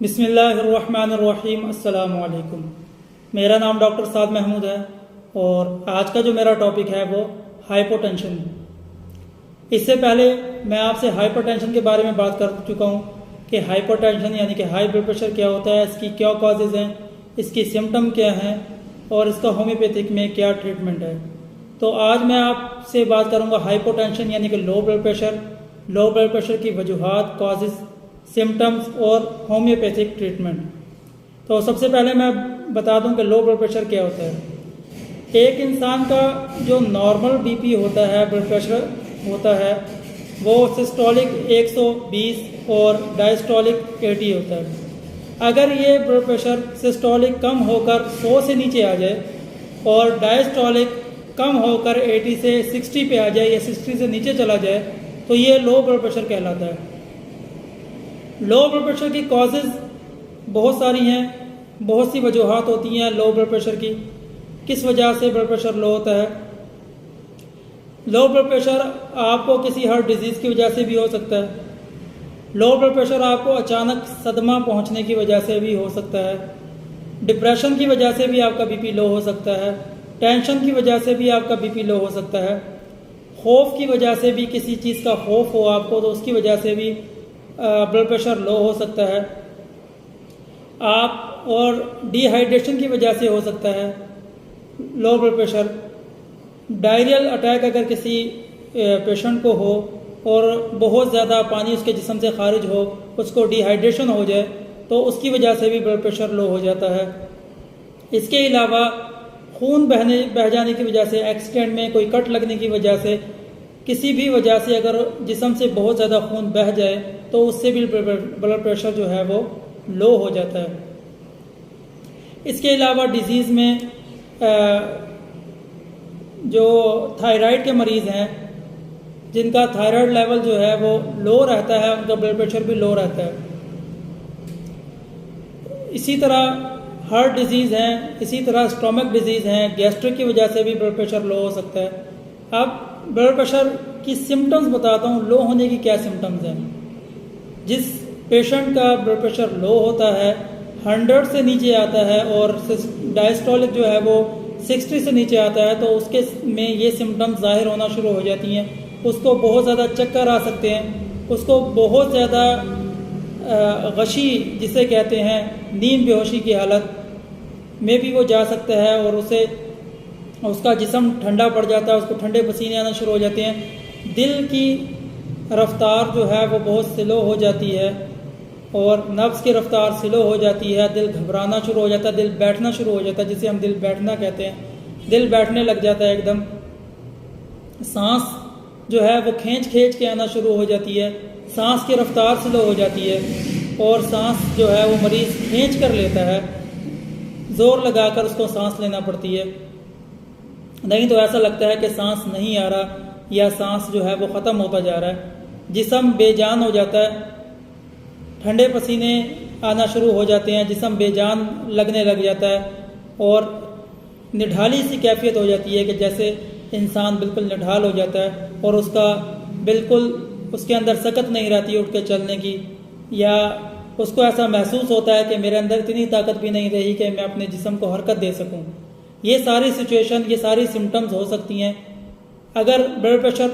बिस्मिल्लाहिर्रहमानिर्रहीम। अस्सलामु अलैकुम। मेरा नाम डॉक्टर साद महमूद है और आज का जो मेरा टॉपिक है वो हाइपोटेंशन। इससे पहले मैं आपसे हाइपरटेंशन के बारे में बात कर चुका हूँ कि हाइपरटेंशन यानी कि हाई ब्लड प्रेशर क्या होता है, इसकी क्या कॉजेज़ हैं, इसकी सिम्टम क्या हैं और इसका होम्योपैथिक में क्या ट्रीटमेंट है। तो आज मैं आपसे बात करूँगा हाइपोटेंशन यानी कि low blood pressure, low blood pressure की वजूहात, कॉजेज़, सिम्टम्स और होम्योपैथिक ट्रीटमेंट। तो सबसे पहले मैं बता दूं कि लो ब्लड प्रेशर क्या होता है। एक इंसान का जो नॉर्मल बीपी होता है, ब्लड प्रेशर होता है, वो सिस्टोलिक 120 और डायस्टोलिक 80 होता है। अगर ये ब्लड प्रेशर सिस्टोलिक कम होकर 100 से नीचे आ जाए और डायस्टोलिक कम होकर 80 से 60 पे आ जाए या 60 से नीचे चला जाए तो ये लो ब्लड प्रेशर कहलाता है। लो ब्लड प्रेशर की कॉजेज़ बहुत सारी हैं, बहुत सी वजूहात होती हैं लो ब्लड प्रेशर की। किस वजह से ब्लड प्रेशर लो होता है? लो ब्लड प्रेशर आपको किसी हार्ट डिजीज़ की वजह से भी हो सकता है। लो ब्लड प्रेशर आपको अचानक सदमा पहुंचने की वजह से भी हो सकता है। डिप्रेशन की वजह से भी आपका बीपी लो हो सकता है। टेंशन की वजह से भी आपका बीपी लो हो सकता है। खौफ की वजह से भी, किसी चीज़ का खौफ हो आपको तो उसकी वजह से भी ब्लड प्रेशर लो हो सकता है। आप और डिहाइड्रेशन की वजह से हो सकता है low blood pressure. Diarrhoeal attack अगर किसी पेशेंट को हो और बहुत ज़्यादा पानी उसके जिस्म से खारिज हो, उसको डिहाइड्रेशन हो जाए तो उसकी वजह से भी ब्लड प्रेशर लो हो जाता है। इसके अलावा खून बह जाने की वजह से, एक्सीडेंट में कोई कट लगने की वजह से, किसी भी वजह से अगर जिस्म से बहुत ज़्यादा खून बह जाए तो उससे भी ब्लड प्रेशर जो है वो लो हो जाता है। इसके अलावा डिजीज़ में जो थायराइड के मरीज़ हैं, जिनका थायराइड लेवल जो है वो लो रहता है, उनका ब्लड प्रेशर भी लो रहता है। इसी तरह हार्ट डिजीज़ हैं, इसी तरह स्टोमक डिजीज़ हैं, गैस्ट्रिक की वजह से भी ब्लड प्रेशर लो हो सकता है। अब ब्लड प्रेशर की सिम्टम्स बताता हूँ, लो होने की क्या सिम्टम्स हैं। जिस पेशेंट का ब्लड प्रेशर लो होता है, 100 से नीचे आता है और डायस्टोलिक जो है वो 60 से नीचे आता है तो उसके में ये सिम्टम्स ज़ाहिर होना शुरू हो जाती हैं। उसको बहुत ज़्यादा चक्कर आ सकते हैं, उसको बहुत ज़्यादा गशी जिसे कहते हैं, नींद बेहोशी की हालत में भी वो जा सकता है और उसका जिस्म ठंडा पड़ जाता है, उसको ठंडे पसीने आना शुरू हो जाते हैं। दिल की रफ्तार जो है वो बहुत स्लो हो जाती है और नब्ज़ की रफ्तार स्लो हो जाती है। दिल घबराना शुरू हो जाता है, दिल बैठना शुरू हो जाता है, जिसे हम दिल बैठना कहते हैं। दिल बैठने लग जाता है एकदम। सांस जो है वो खींच के आना शुरू हो जाती है। सांस की रफ्तार स्लो हो जाती है और सांस जो है वो मरीज़ खींच कर लेता है, ज़ोर लगाकर उसको सांस लेना पड़ती है। नहीं तो ऐसा लगता है कि सांस नहीं आ रहा या सांस जो है वो ख़त्म होता जा रहा है। जिस्म बेजान हो जाता है, ठंडे पसीने आना शुरू हो जाते हैं, जिस्म बेजान लगने लग जाता है और निढाली सी कैफियत हो जाती है कि जैसे इंसान बिल्कुल निढाल हो जाता है और उसका बिल्कुल उसके अंदर सकत नहीं रहती उठ के चलने की, या उसको ऐसा महसूस होता है कि मेरे अंदर इतनी ताकत भी नहीं रही कि मैं अपने जिस्म को हरकत दे सकूं। ये सारी सिचुएशन, ये सारी सिम्टम्स हो सकती हैं। अगर ब्लड प्रेशर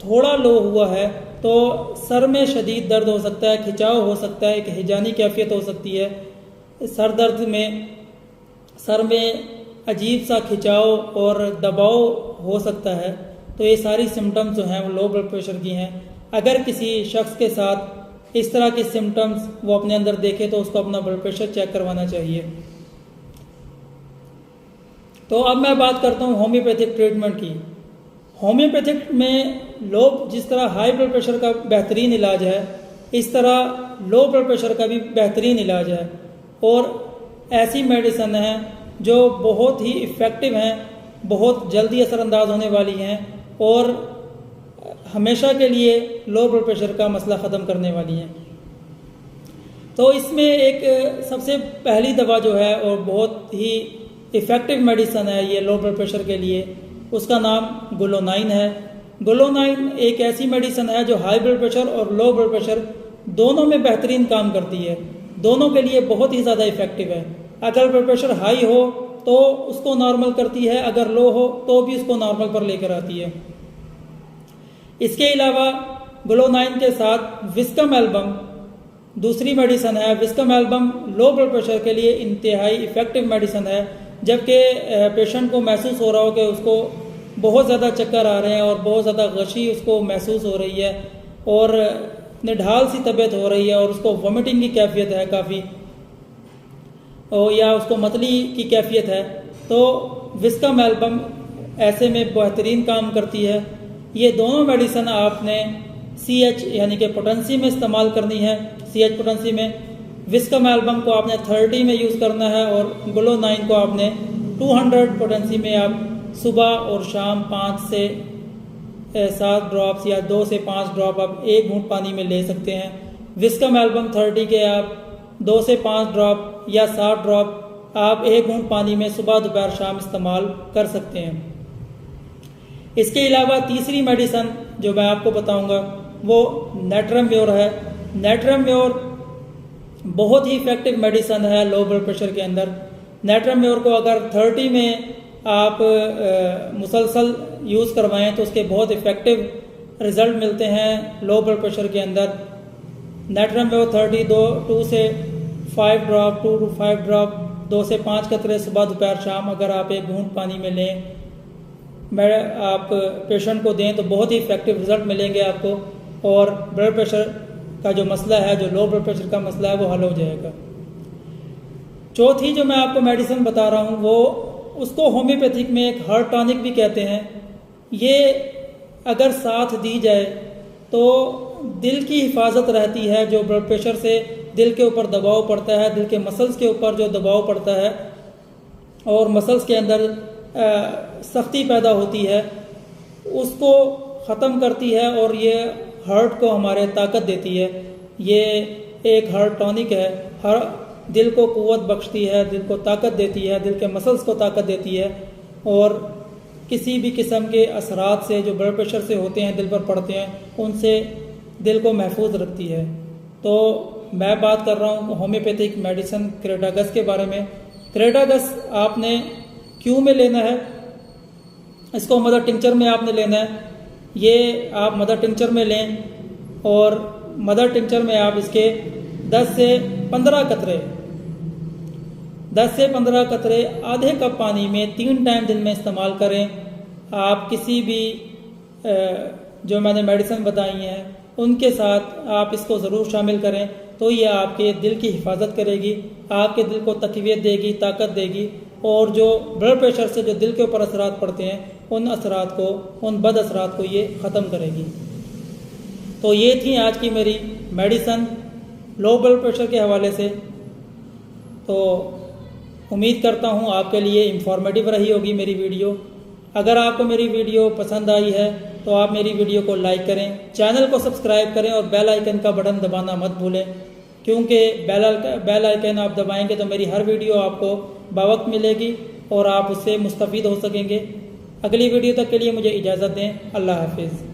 थोड़ा लो हुआ है तो सर में शदीद दर्द हो सकता है, खिंचाव हो सकता है, एक हिजानी कैफियत हो सकती है। सर दर्द में, सर में अजीब सा खिंचाव और दबाव हो सकता है। तो ये सारी सिम्टम्स जो हैं वो लो ब्लड प्रेशर की हैं। अगर किसी शख्स के साथ इस तरह की सिम्टम्स वो अपने अंदर देखे तो उसको अपना ब्लड प्रेशर चेक करवाना चाहिए। तो अब मैं बात करता हूँ होम्योपैथिक ट्रीटमेंट की। होम्योपैथिक में जिस तरह हाई ब्लड प्रेशर का बेहतरीन इलाज है, इस तरह लो ब्लड प्रेशर का भी बेहतरीन इलाज है और ऐसी मेडिसिन हैं जो बहुत ही इफ़ेक्टिव हैं, बहुत जल्दी असरअंदाज होने वाली हैं और हमेशा के लिए लो ब्लड प्रेशर का मसला ख़त्म करने वाली हैं। तो इसमें एक सबसे पहली दवा जो है और बहुत ही इफ़ेक्टिव मेडिसिन है ये लो ब्लड प्रेशर के लिए, उसका नाम ग्लूकोनाइन है। ग्लूकोनाइन एक ऐसी मेडिसिन है जो हाई ब्लड प्रेशर और लो ब्लड प्रेशर दोनों में बेहतरीन काम करती है। दोनों के लिए बहुत ही ज़्यादा इफ़ेक्टिव है। अगर ब्लड प्रेशर हाई हो तो उसको नॉर्मल करती है, अगर लो हो तो भी उसको नॉर्मल पर लेकर आती है। इसके अलावा ग्लो 9 के साथ विस्कम एल्बम दूसरी मेडिसन है। Viscum album low blood pressure के लिए इंतहाई इफ़ेक्टिव मेडिसन है। जबकि पेशेंट को महसूस हो रहा हो कि उसको बहुत ज़्यादा चक्कर आ रहे हैं और बहुत ज़्यादा गशी उसको महसूस हो रही है और निढाल सी तबीयत हो रही है और उसको वॉमिटिंग की कैफियत है काफ़ी, या उसको मतली की कैफियत है, तो विस्कम एल्बम ऐसे में बेहतरीन काम करती है। ये दोनों मेडिसन आपने CH यानी कि पोटेंसी में इस्तेमाल करनी है। CH पोटेंसी में विस्कम एल्बम को आपने 30 में यूज़ करना है और ग्लो 9 को आपने 200 पोटेंसी में आप सुबह और शाम 5 से 7 ड्रॉप्स या 2 से 5 ड्रॉप आप एक घूंट पानी में ले सकते हैं। विस्कम एल्बम 30 के आप 2 से 5 ड्रॉप या 7 ड्रॉप आप एक घूंट पानी में सुबह दोपहर शाम इस्तेमाल कर सकते हैं। इसके अलावा तीसरी मेडिसन जो मैं आपको बताऊंगा वो नेट्रम-म्योर है। नेट्रम-म्योर बहुत ही इफ़ेक्टिव मेडिसन है लो ब्लड प्रेशर के अंदर। नेट्रम-म्योर को अगर 30 में आप मुसलसल यूज़ करवाएं तो उसके बहुत इफ़ेक्टिव रिज़ल्ट मिलते हैं लो ब्लड प्रेशर के अंदर। नेट्रम-म्योर 30 2 से 5 ड्रॉप 2 to 5 ड्रॉप 2 से 5 कतरे सुबह दोपहर शाम अगर आप एक घूंट पानी में लें, आप पेशेंट को दें तो बहुत ही इफ़ेक्टिव रिज़ल्ट मिलेंगे आपको और ब्लड प्रेशर का जो मसला है, जो लो ब्लड प्रेशर का मसला है, वो हल हो जाएगा। चौथी जो मैं आपको मेडिसिन बता रहा हूँ वो उसको होम्योपैथिक में एक हार्ट टॉनिक भी कहते हैं। ये अगर साथ दी जाए तो दिल की हिफाजत रहती है। जो ब्लड प्रेशर से दिल के ऊपर दबाव पड़ता है, दिल के मसल्स के ऊपर जो दबाव पड़ता है और मसल्स के अंदर सख्ती पैदा होती है, उसको ख़त्म करती है और ये हार्ट को हमारे ताकत देती है। ये एक हार्ट टॉनिक है, हर दिल को क़ुव्वत बख्शती है, दिल को ताकत देती है, दिल के मसल्स को ताकत देती है और किसी भी किस्म के असरात से जो ब्लड प्रेशर से होते हैं, दिल पर पड़ते हैं, उनसे दिल को महफूज रखती है। तो मैं बात कर रहा हूँ होम्योपैथिक मेडिसिन क्रेडागस के बारे में। क्रेडागस आपने क्यों में लेना है, इसको मदर टिंचर में आपने लेना है। ये आप मदर टिंचर में लें और मदर टिंचर में आप इसके 10 से 15 कतरे आधे कप पानी में 3 टाइम दिन में इस्तेमाल करें। आप किसी भी जो मैंने मेडिसिन बताई हैं उनके साथ आप इसको ज़रूर शामिल करें, तो ये आपके दिल की हिफाजत करेगी, आपके दिल को तक़वियत देगी, ताकत देगी और जो ब्लड प्रेशर से जो दिल के ऊपर असरात पड़ते हैं उन असरात को, उन बद असरात को ये ख़त्म करेगी। तो ये थी आज की मेरी मेडिसन लो ब्लड प्रेशर के हवाले से। तो उम्मीद करता हूँ आपके लिए इंफॉर्मेटिव रही होगी मेरी वीडियो। अगर आपको मेरी वीडियो पसंद आई है तो आप मेरी वीडियो को लाइक करें, चैनल को सब्सक्राइब करें और बेल आइकन का बटन दबाना मत भूलें, क्योंकि बेल आइकन आप दबाएंगे तो मेरी हर वीडियो आपको बावक्त मिलेगी और आप उससे मुस्तफ़ीद हो सकेंगे। अगली वीडियो तक के लिए मुझे इजाज़त दें। अल्लाह हाफिज़।